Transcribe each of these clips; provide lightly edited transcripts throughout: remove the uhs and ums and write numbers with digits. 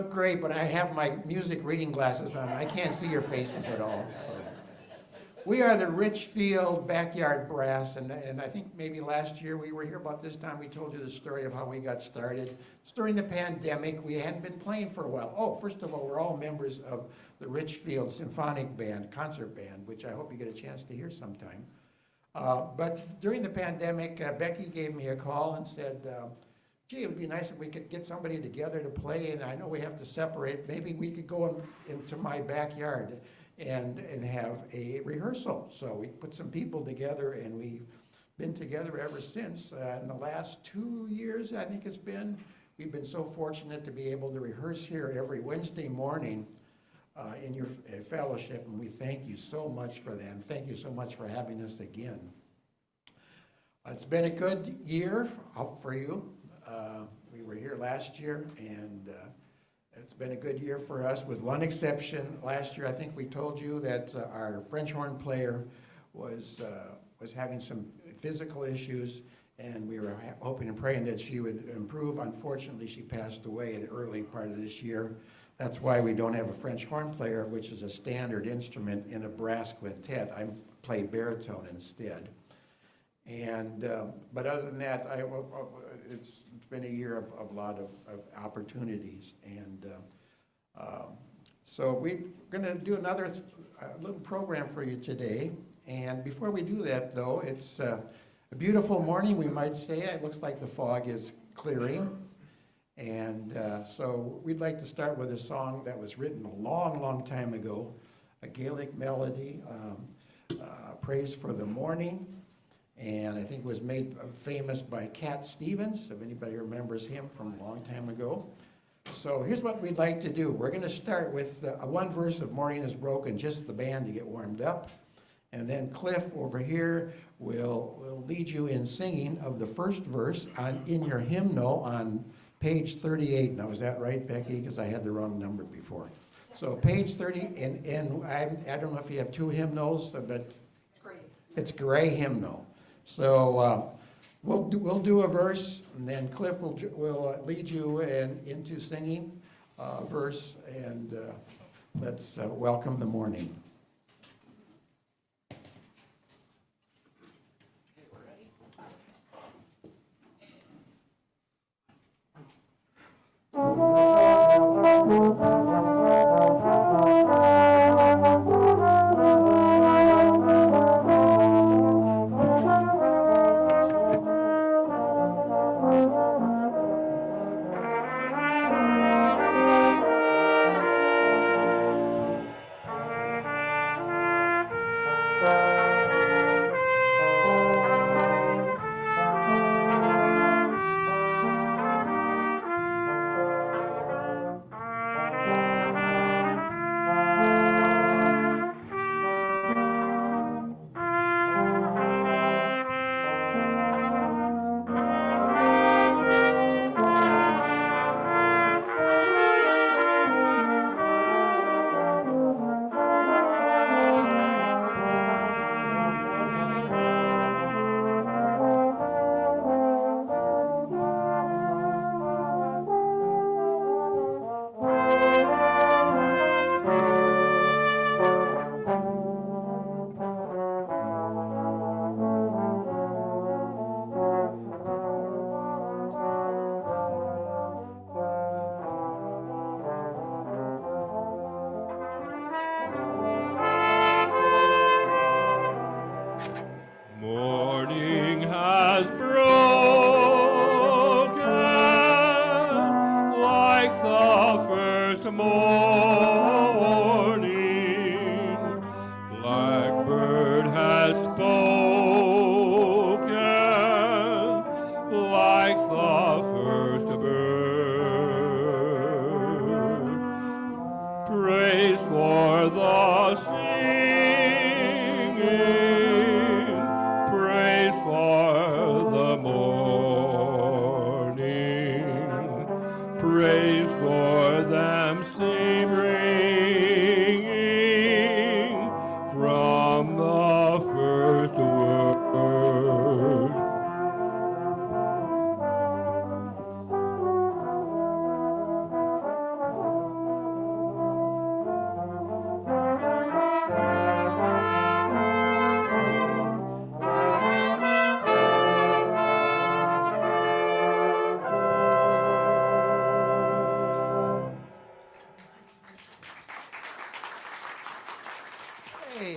look great, but I have my music reading glasses on. I can't see your faces at all. So. We are the Richfield Backyard Brass, and I think maybe last year we were here about this time. We told you the story of how we got started. It's during the pandemic. We hadn't been playing for a while. Oh, first of all, we're all members of the Richfield Symphonic Band, concert band, which I hope you get a chance to hear sometime. But during the pandemic, Becky gave me a call and said, gee, it would be nice if we could get somebody together to play, and I know we have to separate. Maybe we could go into my backyard and have a rehearsal. So we put some people together, and we've been together ever since. In the last 2 years, I think it's been, we've been so fortunate to be able to rehearse here every Wednesday morning in your fellowship, and we thank you so much for that, and thank you so much for having us again. It's been a good year for you. We were here last year, and it's been a good year for us, with one exception. Last year, I think we told you that our French horn player was having some physical issues, and we were hoping and praying that she would improve. Unfortunately, she passed away in the early part of this year. That's why we don't have a French horn player, which is a standard instrument in a brass quintet. I play baritone instead. And but other than that, it's been a year of a lot of opportunities, and so we're going to do another little program for you today. And before we do that, though, it's a beautiful morning, we might say. It looks like the fog is clearing, and so we'd like to start with a song that was written a long, long time ago, a Gaelic melody, Praise for the Morning. And I think it was made famous by Cat Stevens, if anybody remembers him from a long time ago. So here's what we'd like to do. We're going to start with one verse of Morning is Broken, just the band to get warmed up. And then Cliff over here will lead you in singing of the first verse in your hymnal on page 38. Now, is that right, Becky? Because I had the wrong number before. So page 30, and I don't know if you have two hymnals, but it's gray hymnal. So we'll do a verse, and then Cliff will lead you into singing a verse, and let's welcome the morning.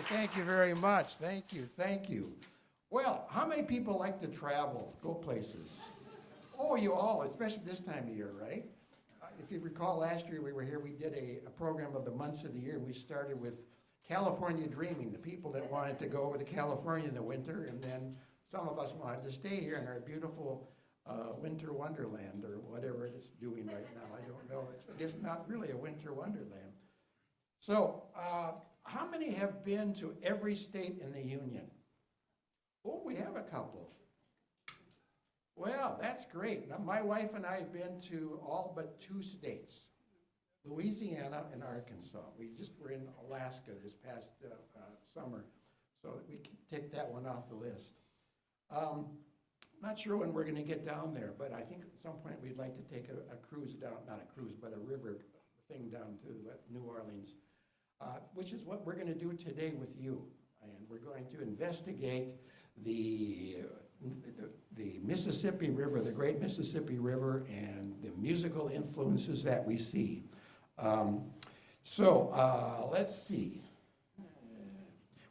Thank you very much. Thank you. Thank you. Well, how many people like to travel, go places? Oh, you all, especially this time of year, right? If you recall, last year we were here, we did a program of the months of the year, and we started with California Dreaming, the people that wanted to go over to California in the winter, and then some of us wanted to stay here in our beautiful winter wonderland, or whatever it's doing right now. I don't know. It's not really a winter wonderland. So, how many have been to every state in the Union? Oh, we have a couple. Well, that's great. Now, my wife and I have been to all but 2 states, Louisiana and Arkansas. We just were in Alaska this past summer, so we can take that one off the list. Not sure when we're going to get down there, but I think at some point we'd like to take a cruise down, not a cruise, but a river thing down to New Orleans, which is what we're going to do today with you. And we're going to investigate the Mississippi River, the great Mississippi River, and the musical influences that we see. Let's see.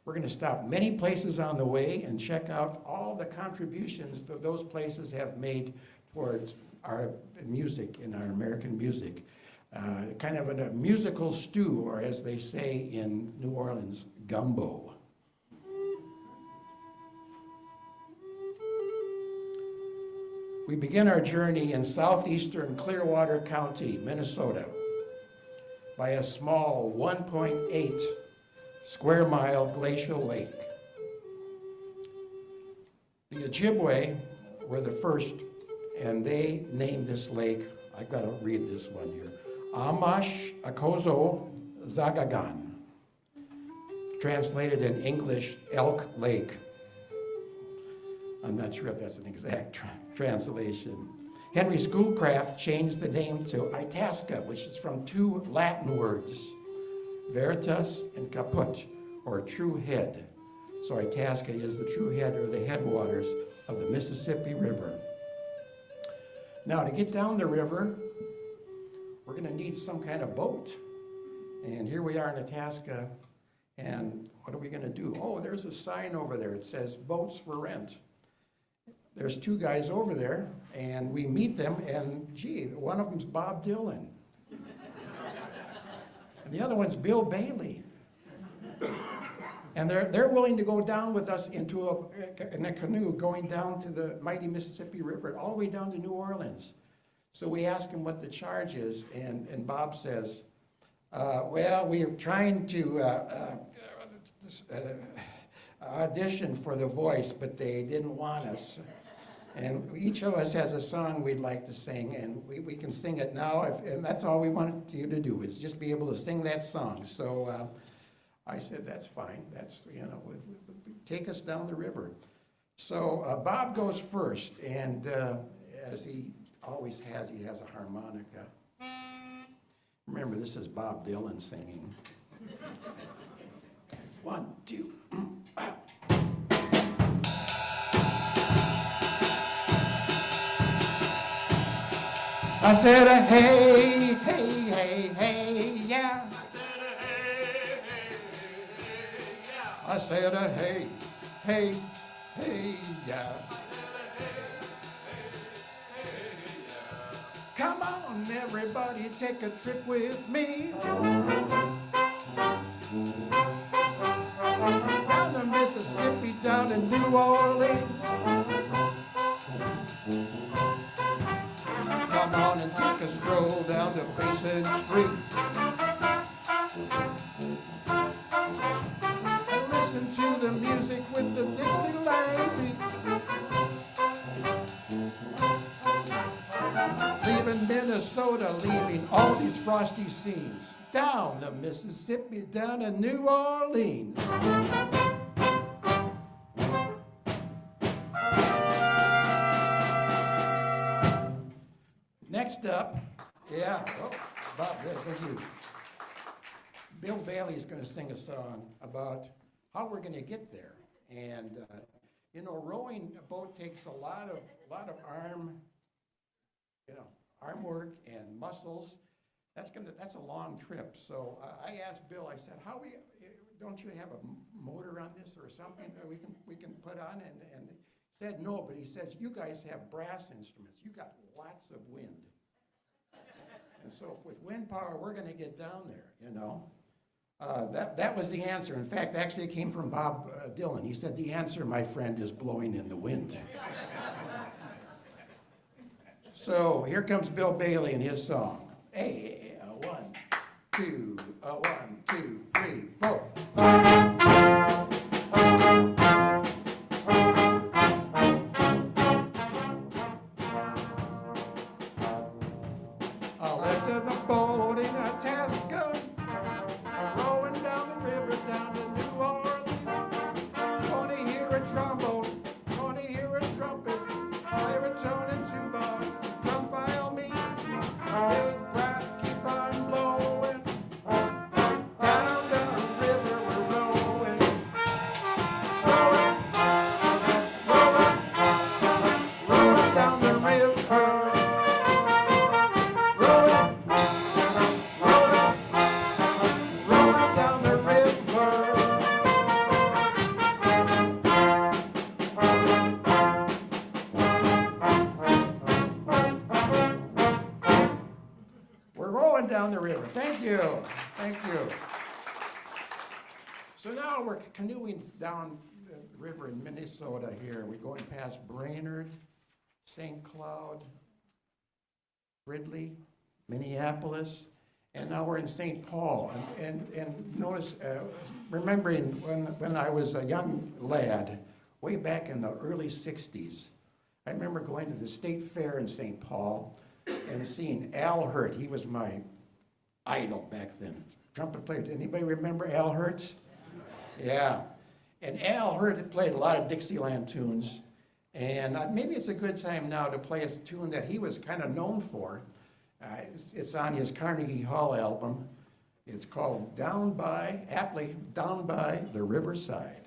We're going to stop many places on the way and check out all the contributions that those places have made towards our music and our American music. Kind of a musical stew, or as they say in New Orleans, gumbo. We begin our journey in southeastern Clearwater County, Minnesota, by a small 1.8 square mile glacial lake. The Ojibwe were the first, and they named this lake, I've got to read this one here, Amash Akozo Zagagan, translated in English, Elk Lake. I'm not sure if that's an exact translation. Henry Schoolcraft changed the name to Itasca, which is from 2 Latin words, veritas and caput, or true head. So Itasca is the true head, or the headwaters of the Mississippi River. Now, to get down the river, we're going to need some kind of boat. And here we are in Itasca, and what are we going to do? Oh, there's a sign over there. It says, boats for rent. There's 2 guys over there, and we meet them, and gee, one of them's Bob Dylan. And the other one's Bill Bailey. And they're willing to go down with us in a canoe going down to the mighty Mississippi River, all the way down to New Orleans. So we ask him what the charge is, and Bob says, well, we are trying to audition for The Voice, but they didn't want us. And each of us has a song we'd like to sing, and we can sing it now, and that's all we want you to do, is just be able to sing that song. So I said, that's fine. That's, take us down the river. So Bob goes first, and as he always has, he has a harmonica. Remember, this is Bob Dylan singing. 1, 2. I said, hey, hey, hey, hey, yeah. I said, hey, hey, hey, yeah. Come on, everybody, take a trip with me. Down the Mississippi, down to New Orleans. Come on and take a stroll down to Basin Street. And listen to the music with the Dixieland beat. Leaving Minnesota, leaving all these frosty scenes. Down the Mississippi, down to New Orleans. Next up, Bob, thank you. Bill Bailey is going to sing a song about how we're going to get there. And, rowing a boat takes a lot of arm work and muscles. That's a long trip. So I asked Bill, I said, don't you have a motor on this or something that we can put on? And he said no, but he says, you guys have brass instruments. You got lots of wind. And so with wind power, we're going to get down there, you know. That was the answer. In fact, actually, it came from Bob Dylan. He said, the answer, my friend, is blowing in the wind. So here comes Bill Bailey and his song. Hey, 1, 2, 1, 2, 3, 4. I lifted a boat in Itasca, rowing down the river down to New Orleans. Gonna hear a trombone, gonna hear a trumpet, baritone and tuba, come by all means. Big brass keep on blowing, down the river we're rowing, rowing, rowing, rowing down the river. Down the river. Thank you. Thank you. So now we're canoeing down the river in Minnesota here. We're going past Brainerd, St. Cloud, Ridley, Minneapolis, and now we're in St. Paul. And notice, remembering when I was a young lad, way back in the early 60s, I remember going to the state fair in St. Paul and seeing Al Hurt. He was my idol back then. Trumpet player. Anybody remember Al Hurt? Yeah. And Al Hurt had played a lot of Dixieland tunes. And maybe it's a good time now to play a tune that he was kind of known for. It's on his Carnegie Hall album. It's called aptly, Down by the Riverside.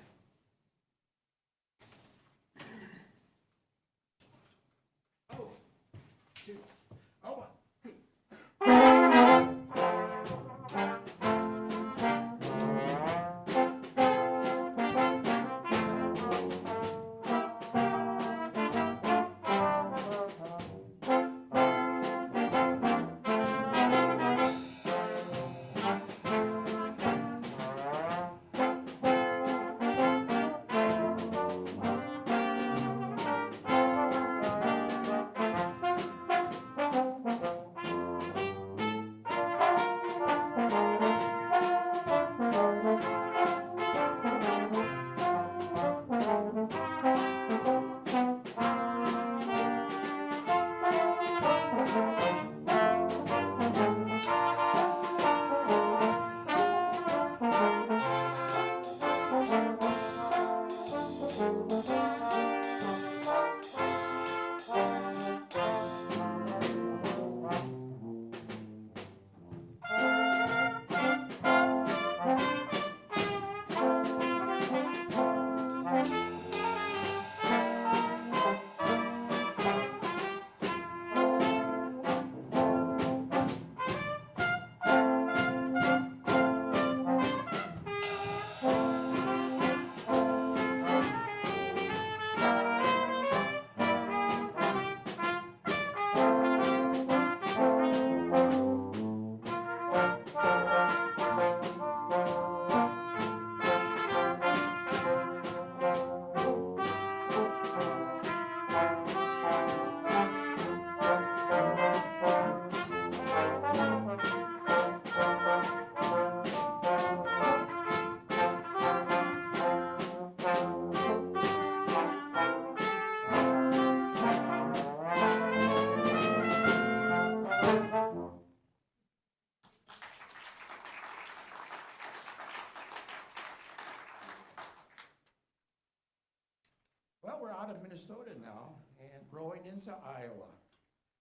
Well, we're out of Minnesota now and rowing into Iowa.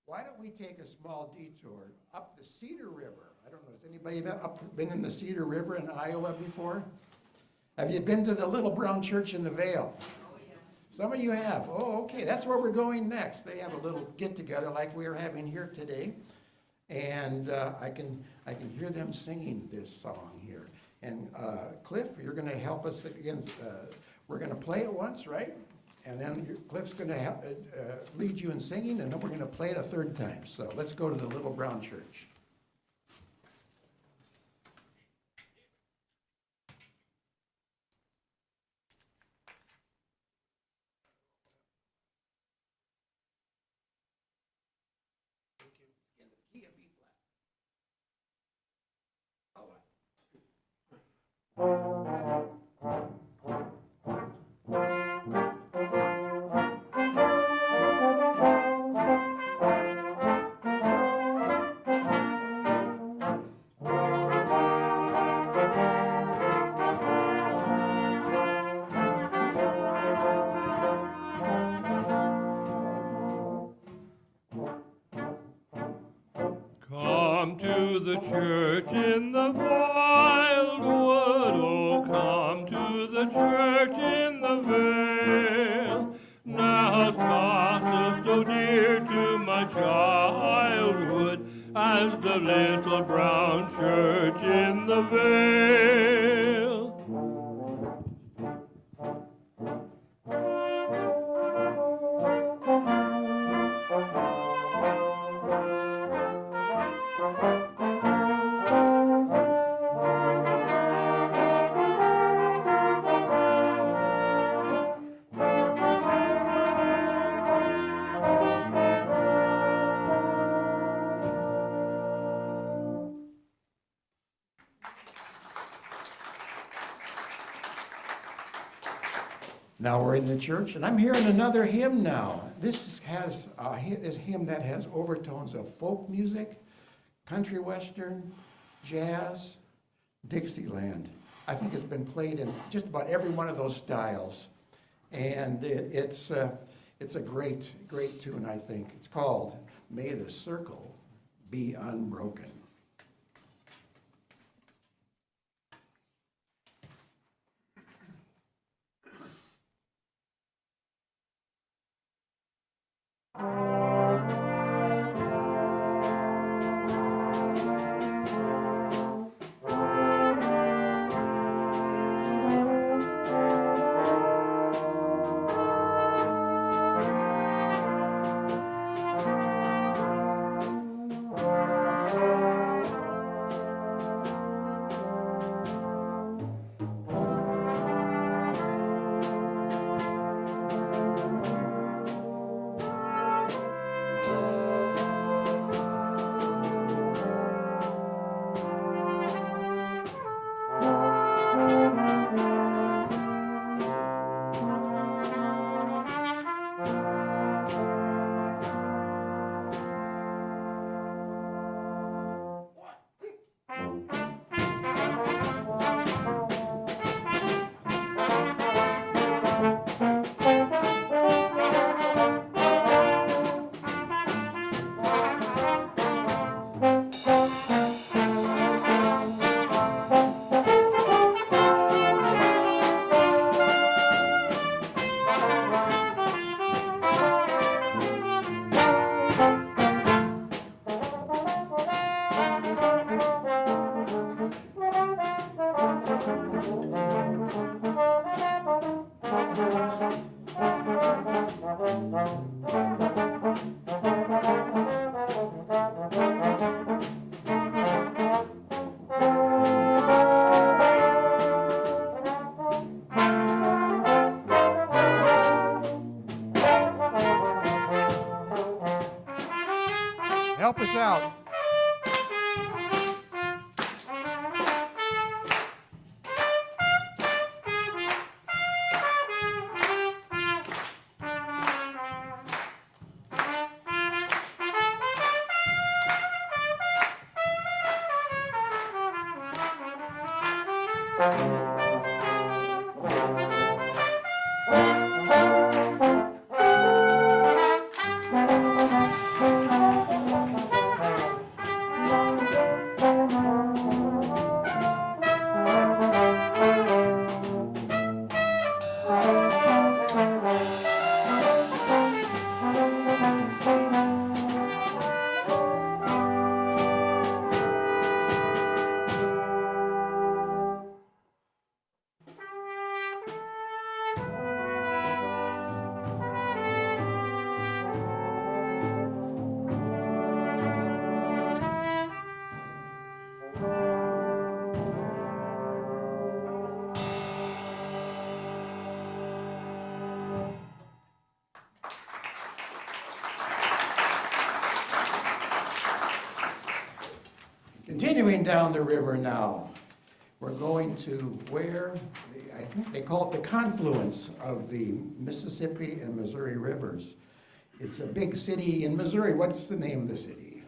Why don't we take a small detour up the Cedar River? I don't know, has anybody been in the Cedar River in Iowa before? Have you been to the Little Brown Church in the Vale? Oh, yeah. Some of you have. Oh, okay, that's where we're going next. They have a little get-together like we are having here today. And I can hear them singing this song here. And Cliff, you're going to help us again. We're going to play it once, right? And then Cliff's going to lead you in singing, and then we're going to play it a third time. So let's go to the Little Brown Church. Come to the church in the wildwood, oh, come to the church in the vale. Now spot is so dear to my childhood as the little brown church in the vale. Now we're in the church, and I'm hearing another hymn now. This has a hymn that has overtones of folk music, country western, jazz, Dixieland. I think it's been played in just about every one of those styles, and it's a great, great tune, I think. It's called "May the Circle Be Unbroken." Help us out. Continuing down the river now, we're going to where, I think they call it the confluence of the Mississippi and Missouri rivers. It's a big city in Missouri. What's the name of the city?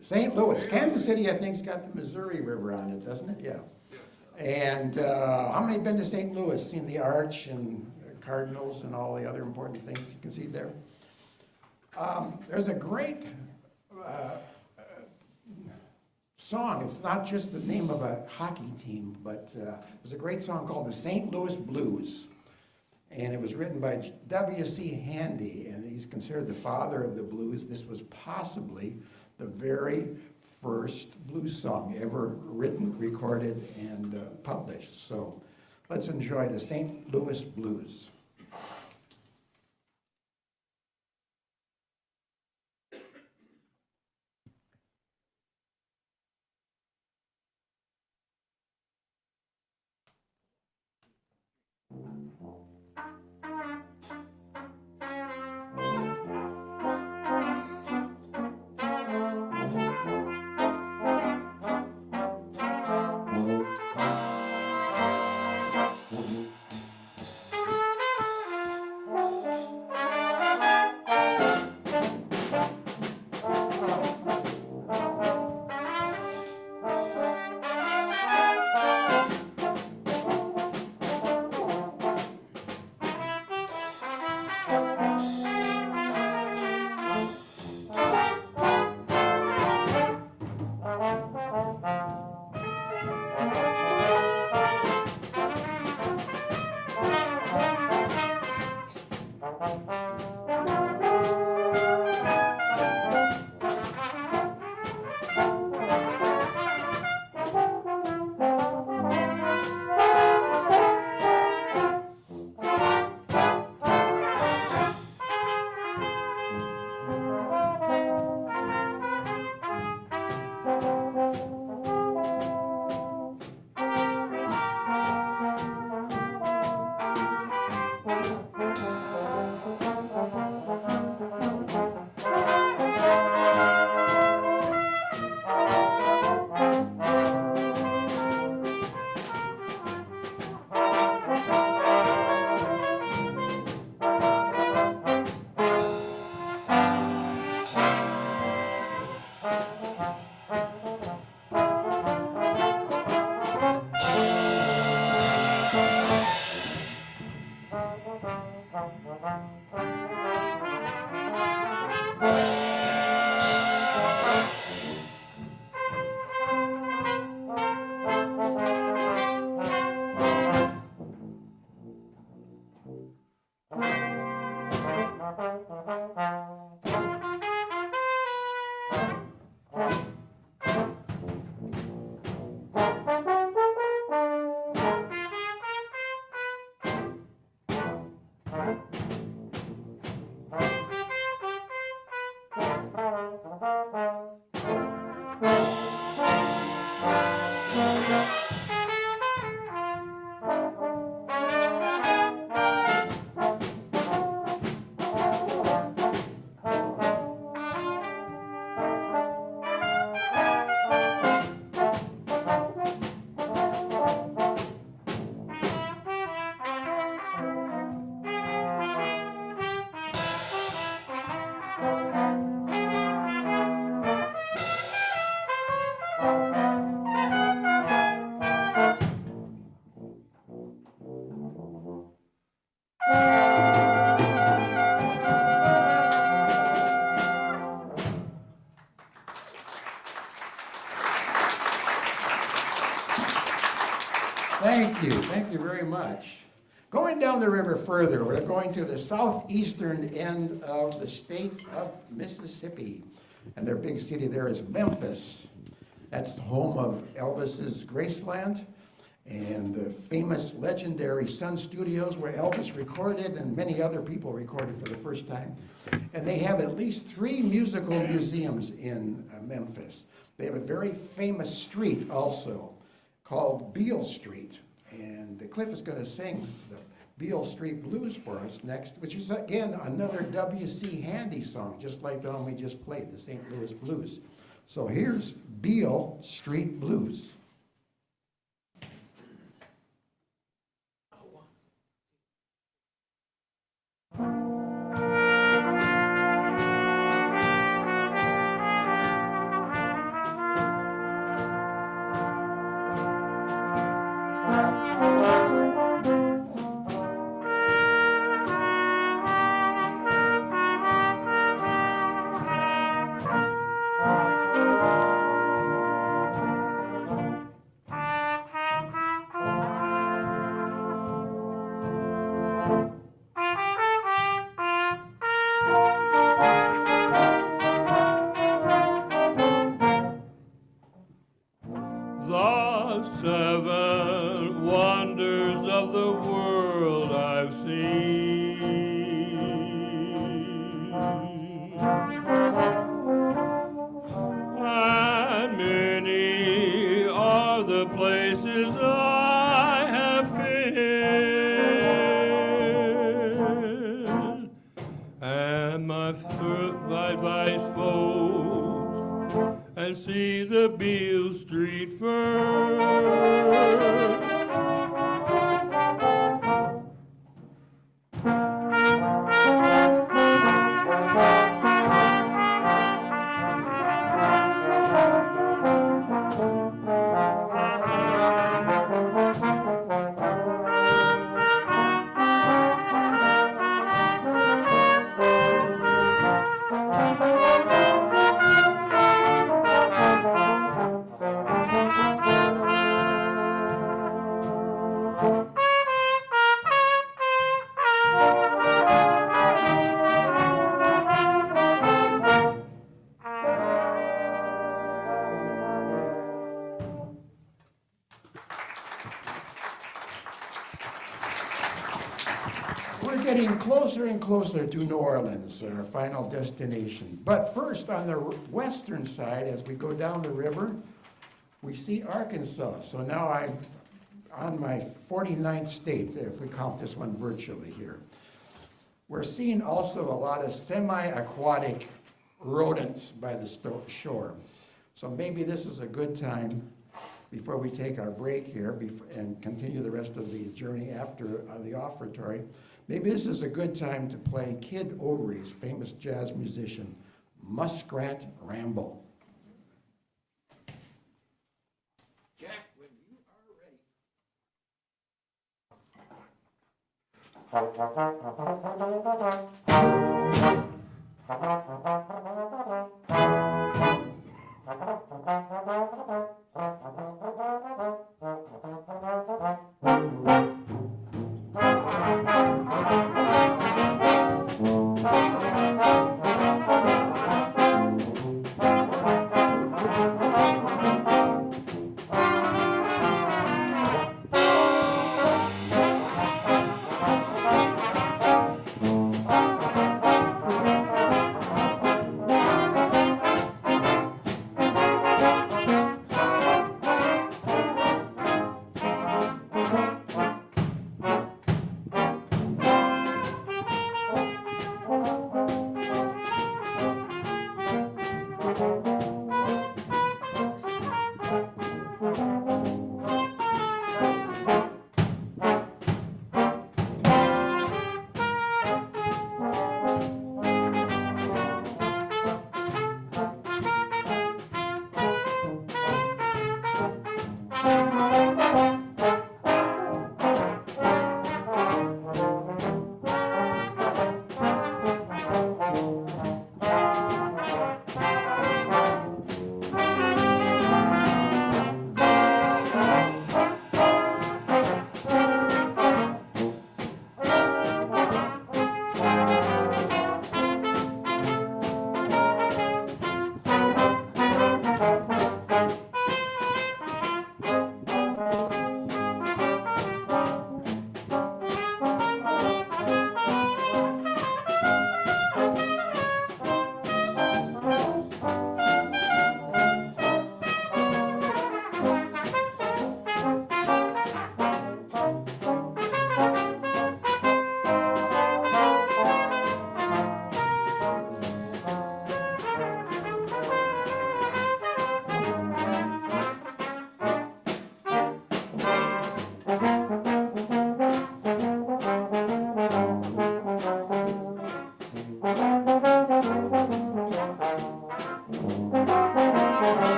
St. Louis. Kansas City, I think, has got the Missouri River on it, doesn't it? Yeah. And how many have been to St. Louis, seen the Arch and Cardinals and all the other important things you can see there? There's a great song. It's not just the name of a hockey team, but there's a great song called the St. Louis Blues. And it was written by W.C. Handy, and he's considered the father of the blues. This was possibly the very first blues song ever written, recorded, and published. So let's enjoy the St. Louis Blues. Thank you very much. Going down the river further, we're going to the southeastern end of the state of Mississippi. And their big city there is Memphis. That's the home of Elvis's Graceland and the famous legendary Sun Studios where Elvis recorded and many other people recorded for the first time. And they have at least 3 musical museums in Memphis. They have a very famous street also called Beale Street. And Cliff is going to sing the Beale Street Blues for us next, which is, again, another W.C. Handy song, just like the one we just played, the St. Louis Blues. So here's Beale Street Blues. The seven wonders of the world I've seen, and many are the places I have been, and my advice folks and see the Beale Street first. We're getting closer and closer to New Orleans, our final destination. But first, on the western side, as we go down the river, we see Arkansas. So now I'm on my 49th state, if we count this one virtually here. We're seeing also a lot of semi-aquatic rodents by the shore. So maybe this is a good time, before we take our break here and continue the rest of the journey after the offertory, maybe this is a good time to play Kid Ory's famous jazz musician, Muskrat Ramble. Jack, when you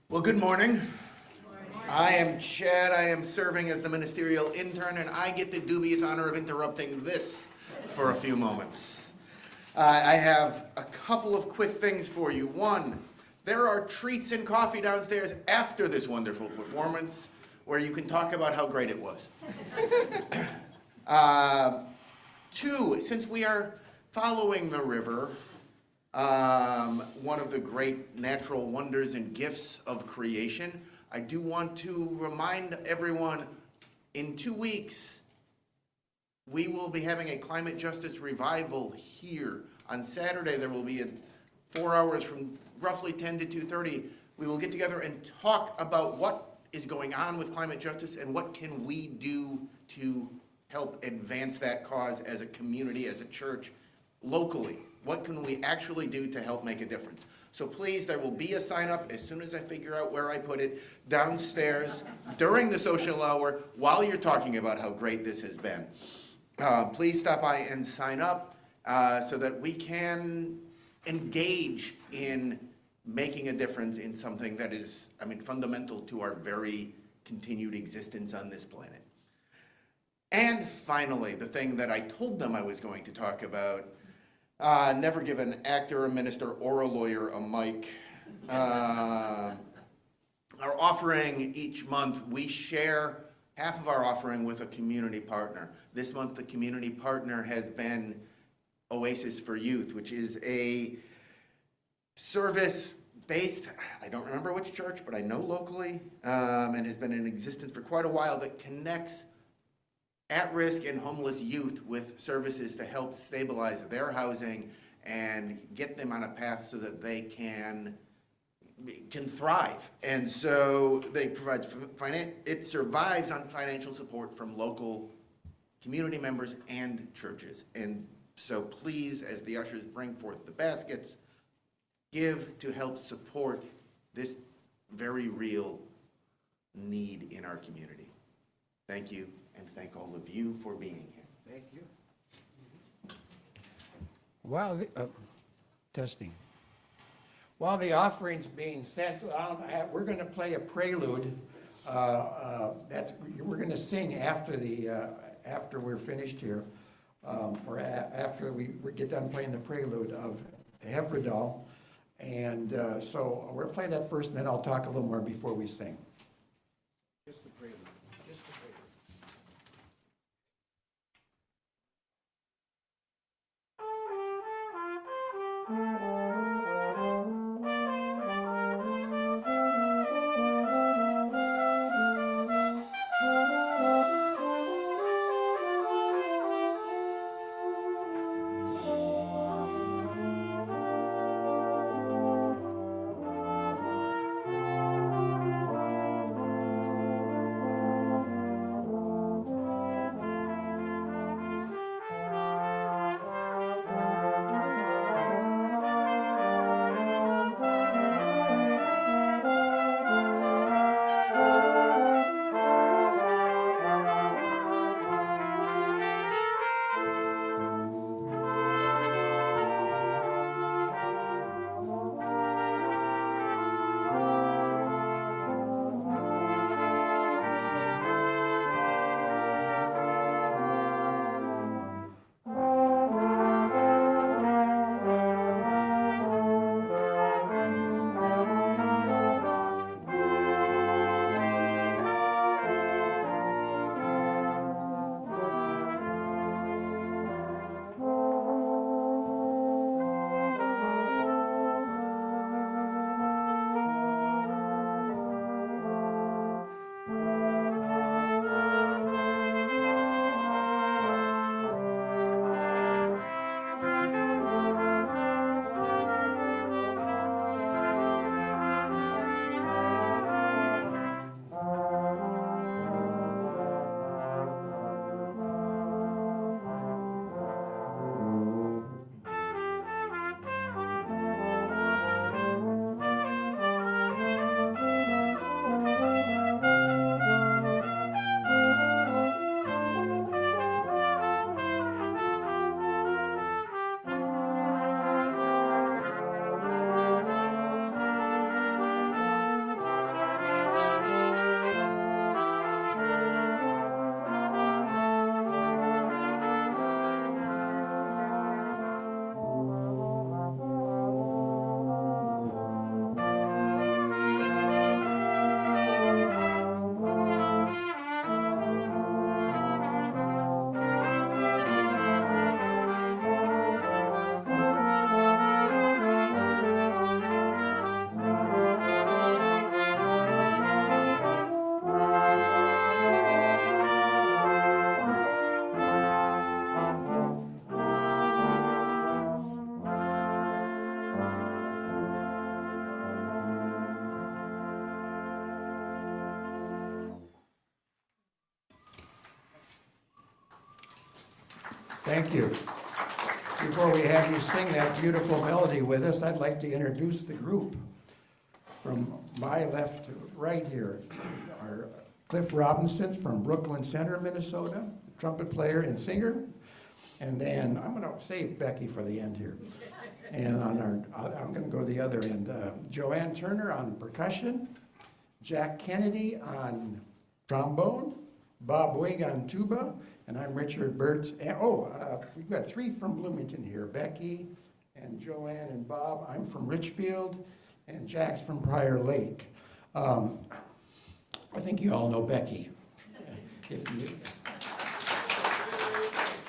Well, good morning. I am Chad. I am serving as the ministerial intern, and I get the dubious honor of interrupting this for a few moments. I have a couple of quick things for you. One, there are treats and coffee downstairs after this wonderful performance where you can talk about how great it was. Two, since we are following the river, one of the great natural wonders and gifts of creation, I do want to remind everyone, in 2 weeks, we will be having a climate justice revival here. On Saturday, there will be 4 hours from roughly 10 to 2:30. We will get together and talk about what is going on with climate justice and what can we do to help advance that cause as a community, as a church, locally. What can we actually do to help make a difference? So please, there will be a sign up as soon as I figure out where I put it, downstairs during the social hour while you're talking about how great this has been. Please stop by and sign up so that we can engage in making a difference in something that is, fundamental to our very continued existence on this planet. And finally, the thing that I told them I was going to talk about, never give an actor, a minister, or a lawyer a mic. Our offering each month, we share half of our offering with a community partner. This month, the community partner has been Oasis for Youth, which is a service based, I don't remember which church, but I know locally, and has been in existence for quite a while, that connects at-risk and homeless youth with services to help stabilize their housing and get them on a path so that they can thrive. And so they provide it survives on financial support from local community members and churches. And so please, as the ushers bring forth the baskets, give to help support this very real need in our community. Thank you. And thank all of you for being here. Thank you. While testing. While the offering's being sent out, we're going to play a prelude. We're going to sing after after we're finished here, or after we get done playing the prelude of Hevredal. And so we'll play that first, and then I'll talk a little more before we sing. Just the prelude. Just the prelude. Thank you. Before we have you sing that beautiful melody with us, I'd like to introduce the group. From my left to right here are Cliff Robinson from Brooklyn Center, Minnesota, trumpet player and singer. And then I'm going to save Becky for the end here. And I'm going to go to the other end. Joanne Turner on percussion, Jack Kennedy on trombone, Bob Wig on tuba, and I'm Richard Burt. And, we've got three from Bloomington here, Becky and Joanne and Bob. I'm from Richfield, and Jack's from Prior Lake. I think you all know Becky.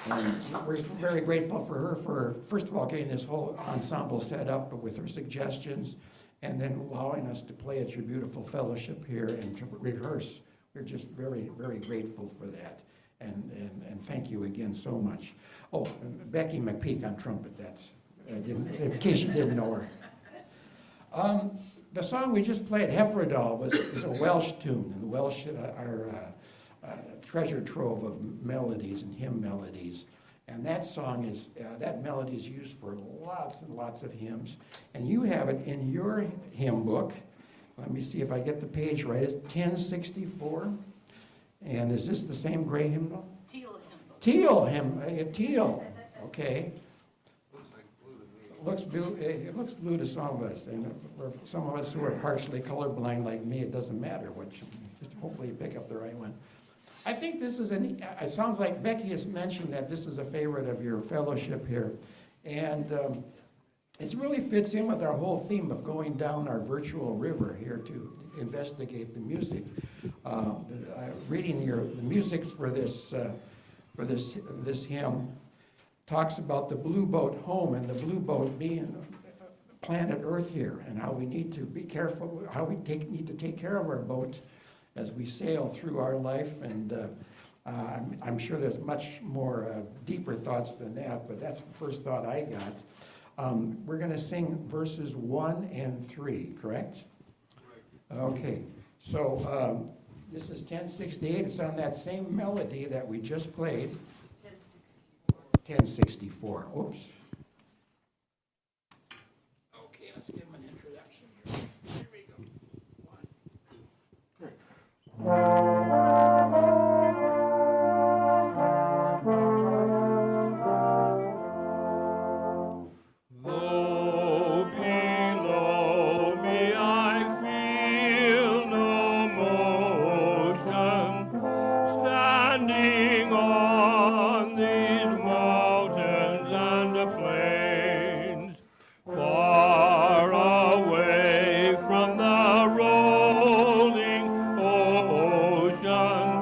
And we're very grateful for her for, first of all, getting this whole ensemble set up with her suggestions, and then allowing us to play at your beautiful fellowship here and to rehearse. We're just very, very grateful for that. And thank you again so much. Oh, and Becky McPeak on trumpet, in case you didn't know her. The song we just played, Hefredal, is a Welsh tune, and the Welsh are treasure trove of melodies and hymn melodies. And that song that melody is used for lots and lots of hymns. And you have it in your hymn book. Let me see if I get the page right. It's 1064. And is this the same gray hymnal? Teal hymn. Teal. Okay. It looks blue to some of us, and for some of us who are partially colorblind like me, it doesn't matter. Just hopefully you pick up the right one. I think this is it sounds like Becky has mentioned that this is a favorite of your fellowship here, and it really fits in with our whole theme of going down our virtual river here to investigate the music. Reading the music for this hymn talks about the blue boat home, and the blue boat being planet Earth here, and how we need to be careful, how we need to take care of our boat as we sail through our life. And I'm sure there's much more deeper thoughts than that, but that's the first thought I got. We're going to sing verses 1 and 3, correct? Okay, so this is 1068. It's on that same melody that we just played. 1064. Oops. Okay, let's give him an introduction here. Here we go. 1, 2. Though below me I feel no motion, standing on these mountains and the plains, far away from the rolling ocean,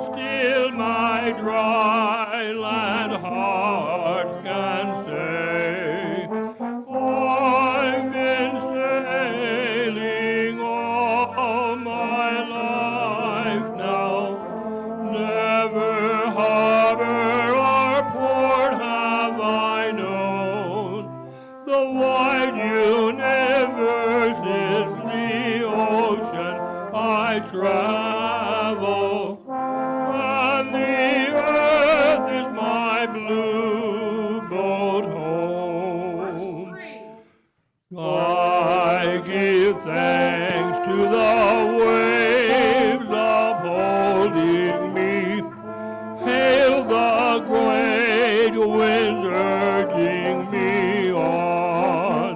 still my dry land heart can say, I've been sailing all my life now, never harbor or port have I known. The wide universe is the ocean I travel, and the earth is my blue boat home. I give thanks to the waves upholding me, hail the great winds urging me on,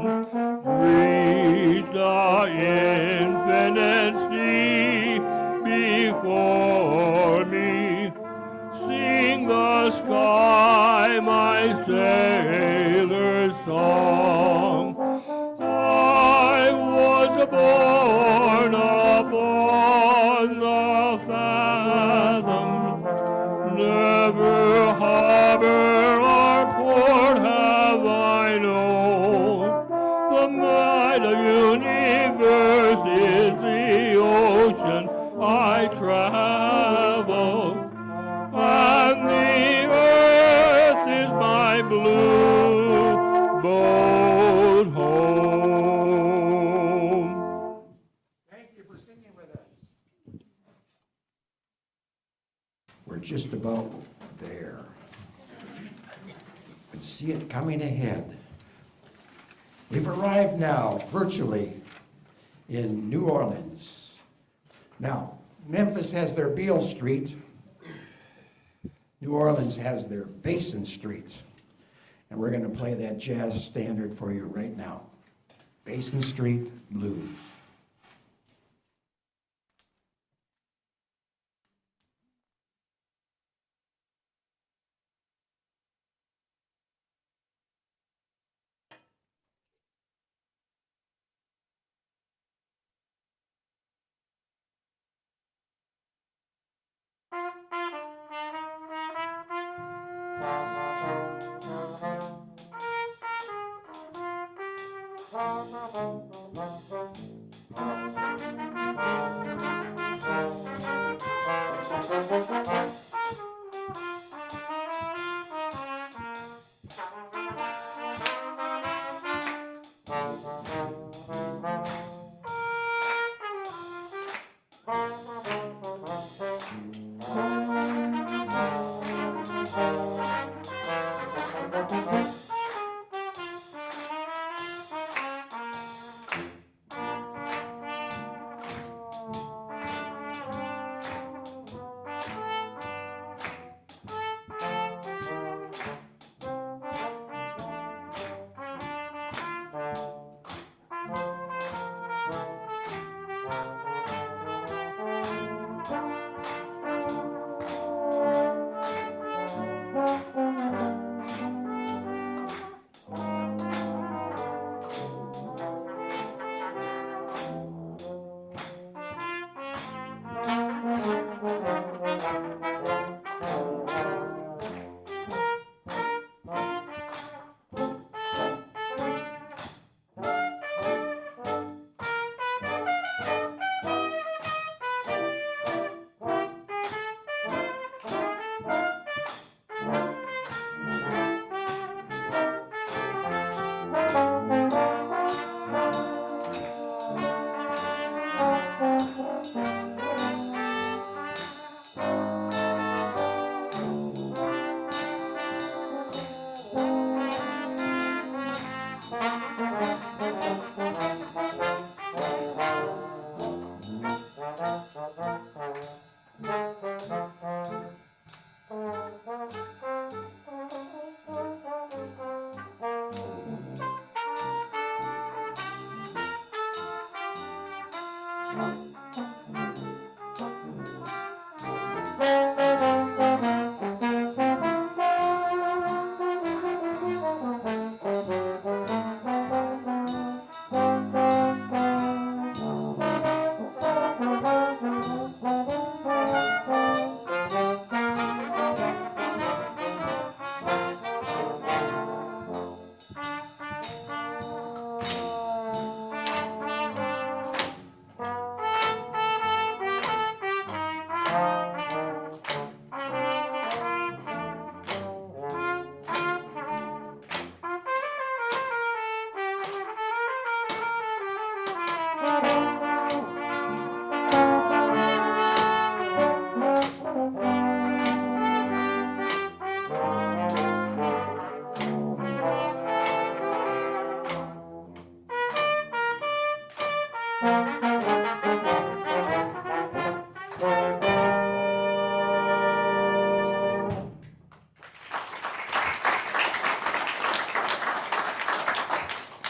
greet the infinite sea before me, sing the sky my sailor's song. I was born upon the fathoms, never harbor or port have I known. The might of universe is the ocean I travel, and the earth is my blue boat home. Thank you for singing with us. We're just about there. can see it coming ahead. We've arrived now, virtually, in New Orleans. Now, Memphis has their Beale Street. New Orleans has their Basin Street. And we're going to play that jazz standard for you right now. Basin Street Blues.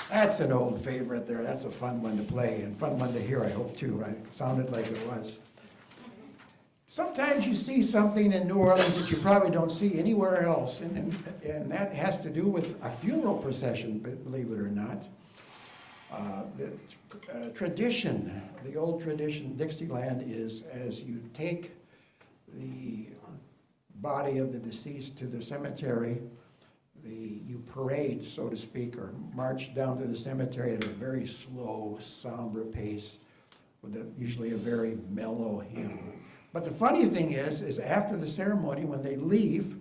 That's an old favorite there. That's a fun one to play and fun one to hear, I hope, too. It sounded like it was. Sometimes you see something in New Orleans that you probably don't see anywhere else, and that has to do with a funeral procession, believe it or not. The tradition, the old tradition, Dixieland, is as you take the body of the deceased to the cemetery, you parade, so to speak, or march down to the cemetery at a very slow, somber pace with usually a very mellow hymn. But the funny thing is after the ceremony, when they leave,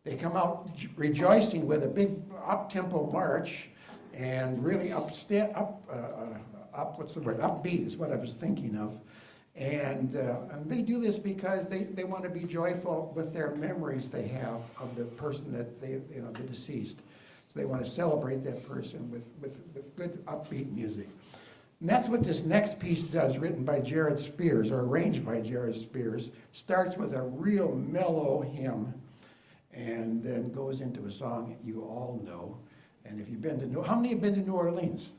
they come out rejoicing with a big up-tempo march and really upbeat is what I was thinking of. And they do this because they want to be joyful with their memories they have of the person that they, the deceased. So they want to celebrate that person with good upbeat music. And that's what this next piece does, written by Jared Spears, or arranged by Jared Spears. Starts with a real mellow hymn, and then goes into a song you all know. And if you've been to how many have been to New Orleans?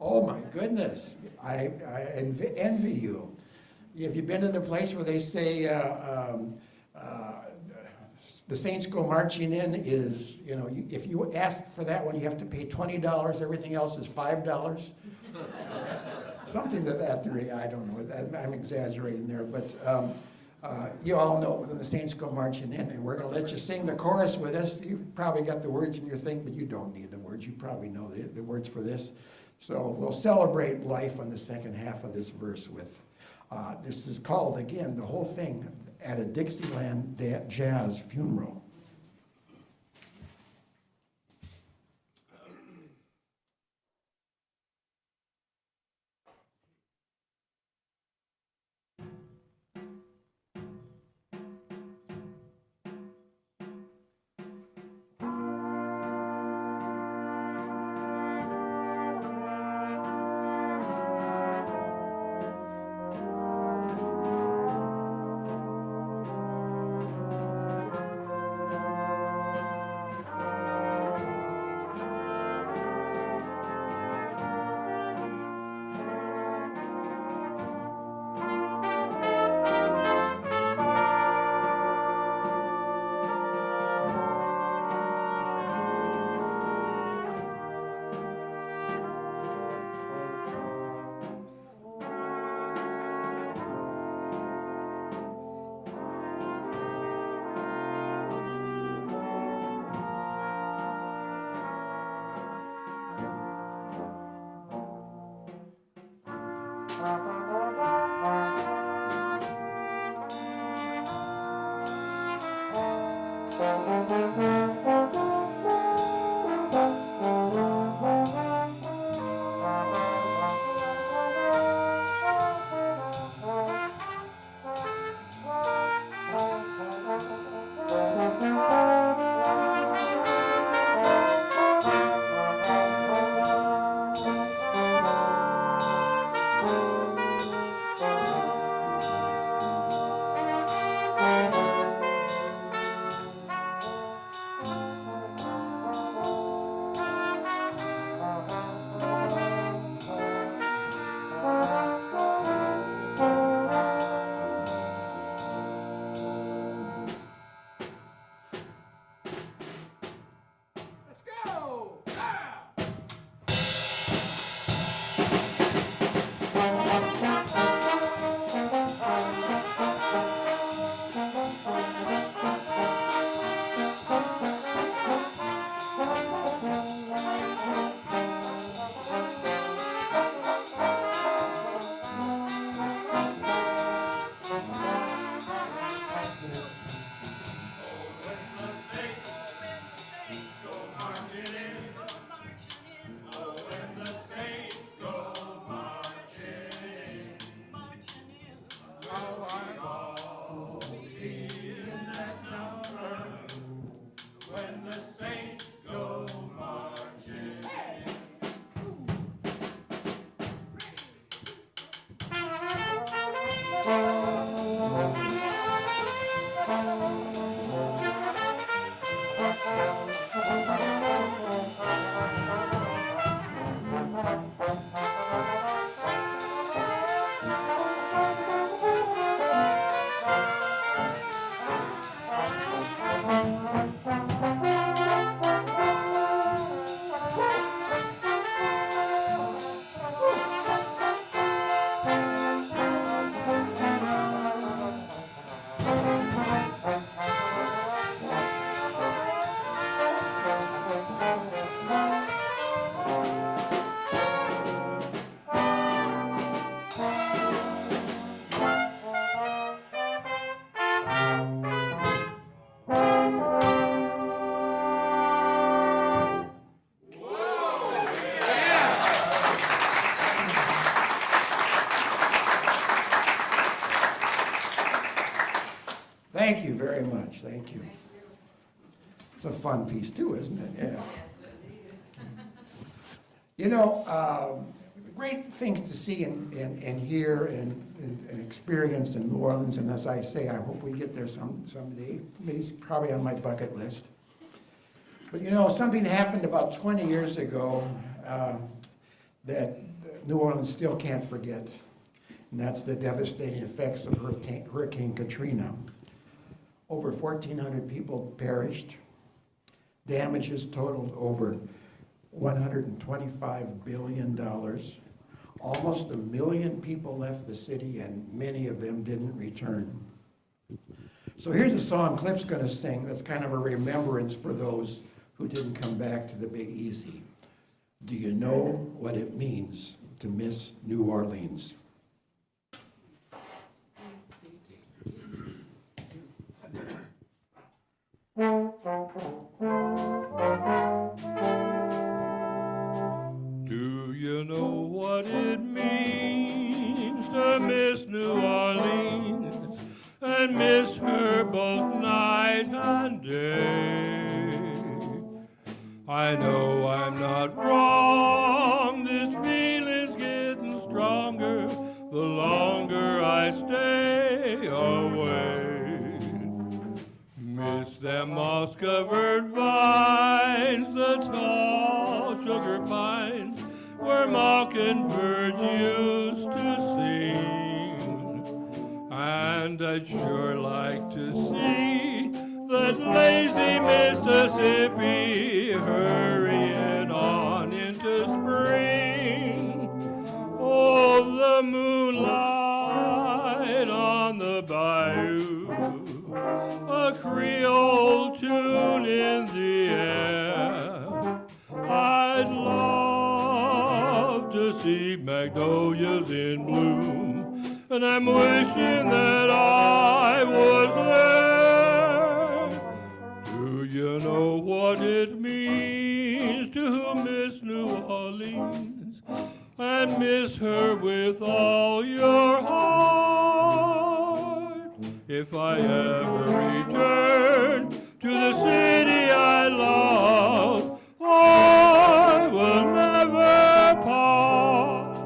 Oh my goodness, I envy you. Have you been to the place where they say the Saints Go Marching In is, if you ask for that one, you have to pay $20, everything else is $5? Something to that degree, I don't know, I'm exaggerating there, but you all know when the Saints Go Marching In, and we're going to let you sing the chorus with us. You've probably got the words in your thing, but you don't need the words. You probably know the words for this. So we'll celebrate life on the second half of this verse with, this is called, again, the whole thing, At a Dixieland Jazz Funeral. Thank you very much, thank you. It's a fun piece too, isn't it? Yeah. You know, great things to see and hear and experience in New Orleans, and as I say, I hope we get there someday. It's probably on my bucket list. But you know, something happened about 20 years ago that New Orleans still can't forget, and that's the devastating effects of Hurricane Katrina. Over 1,400 people perished. Damages totaled over $125 billion. Almost 1 million people left the city, and many of them didn't return. So here's a song Cliff's going to sing that's kind of a remembrance for those who didn't come back to the Big Easy. Do you know what it means to miss New Orleans? Do you know what it means to miss New Orleans and miss her both night and day? I know I'm not wrong, this feeling's getting stronger the longer I stay away. Miss them moss-covered vines, the tall sugar pines, where mockingbirds used to sing. And I'd sure like to see that lazy Mississippi hurrying on into spring. Oh, the moonlight on the bayou, a Creole tune in the air. I'd love to see magnolias in bloom, and I'm wishing that I was there. Do you know what it means to miss New Orleans and miss her with all your heart? If I ever return to the city I love, I will never part.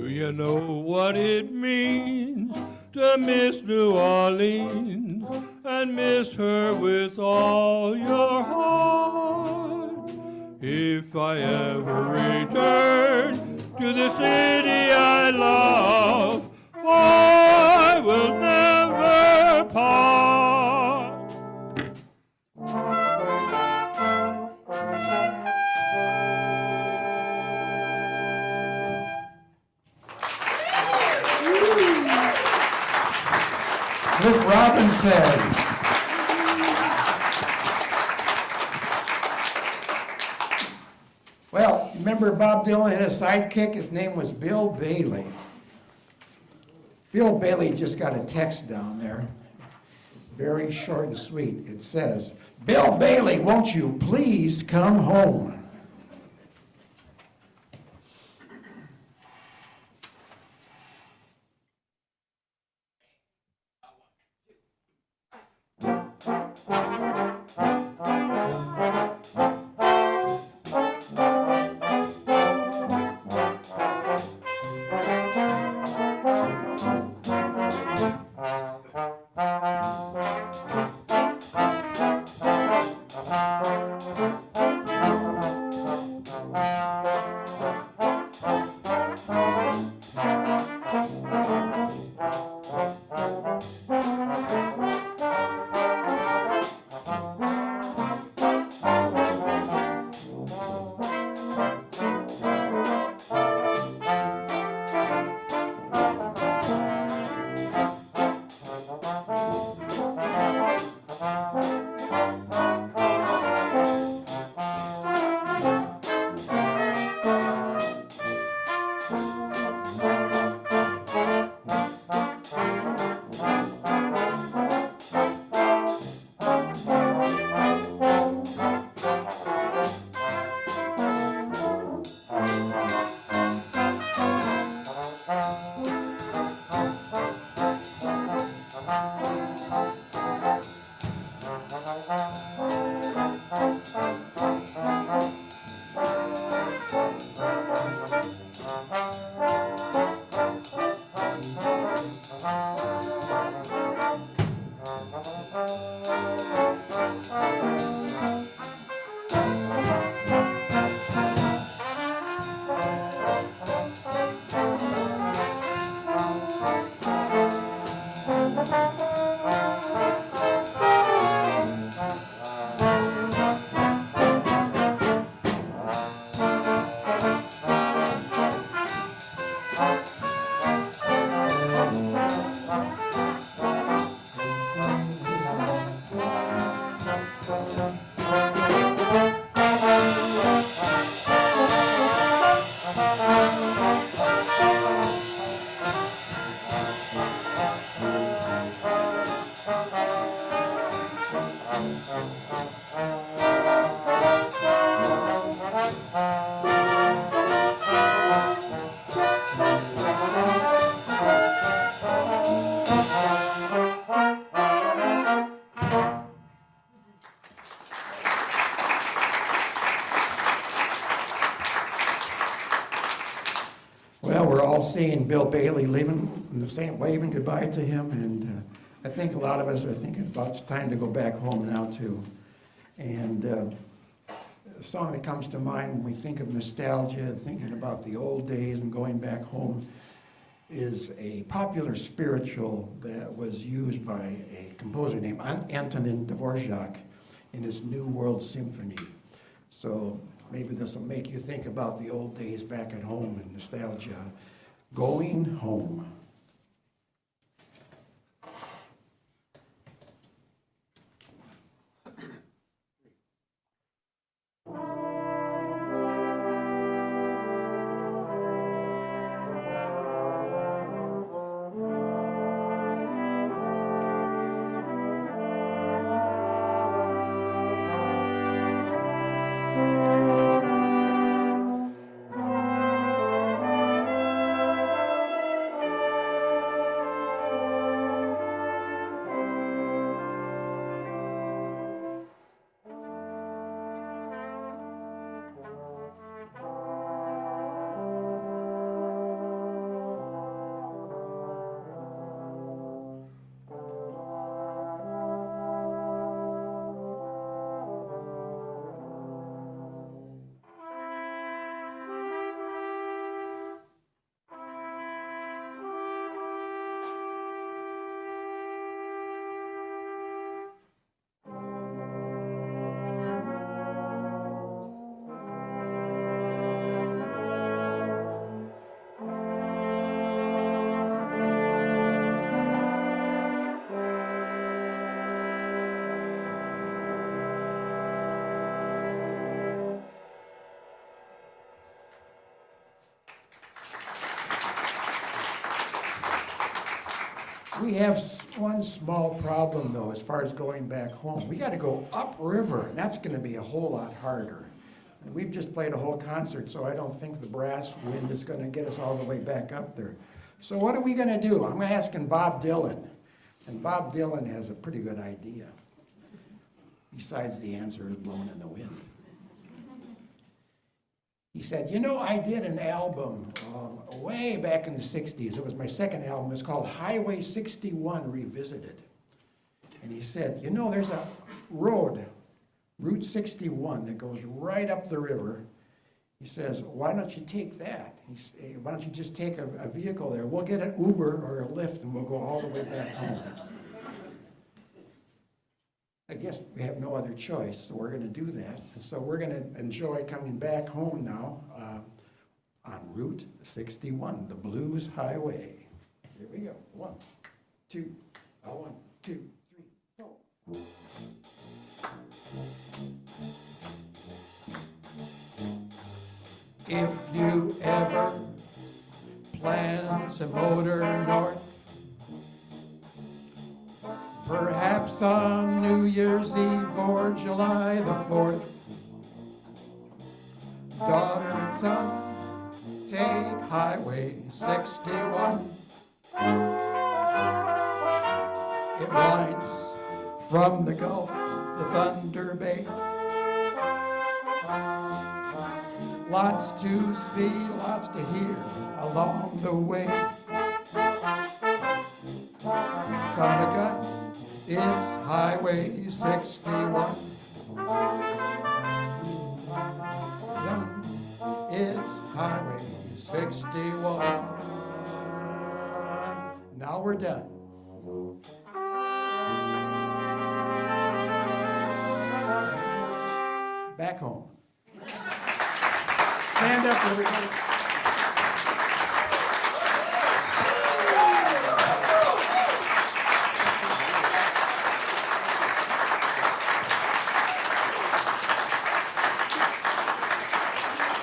You know what it means to miss New Orleans and miss her with all your heart. If I ever return to the city I love, I will never part. Cliff Robinson. Well, remember Bob Dylan had a sidekick? His name was Bill Bailey. Bill Bailey just got a text down there. Very short and sweet. It says, "Bill Bailey, won't you please come home?" seeing Bill Bailey leaving, in the same, waving goodbye to him, and I think a lot of us are thinking about it's time to go back home now too. And the song that comes to mind when we think of nostalgia and thinking about the old days and going back home is a popular spiritual that was used by a composer named Antonin Dvorak in his New World Symphony. So maybe this will make you think about the old days back at home and nostalgia. Going Home. We have one small problem, though, as far as going back home. We got to go upriver, and that's going to be a whole lot harder. And we've just played a whole concert, so I don't think the brass wind is going to get us all the way back up there. So what are we going to do? I'm asking Bob Dylan, and Bob Dylan has a pretty good idea. Besides, the answer is blown in the wind. He said, you know, I did an album way back in the 60s. It was my second album. It's called Highway 61 Revisited. And he said, you know, there's a road, Route 61, that goes right up the river. He says, why don't you take that? Why don't you just take a vehicle there? We'll get an Uber or a Lyft, and we'll go all the way back home. I guess we have no other choice, so we're going to do that. And so we're going to enjoy coming back home now on Route 61, the Blues Highway. Here we go. 1, 2, 1, 2, 3, 4. If you ever plan to motor north, perhaps on New Year's Eve or July the 4th, daughter and son, take Highway 61. It winds from the Gulf to Thunder Bay. Lots to see, lots to hear along the way. Son of a gun, it's Highway 61. Son, it's Highway 61. Now we're done. Back home. Stand up, everybody.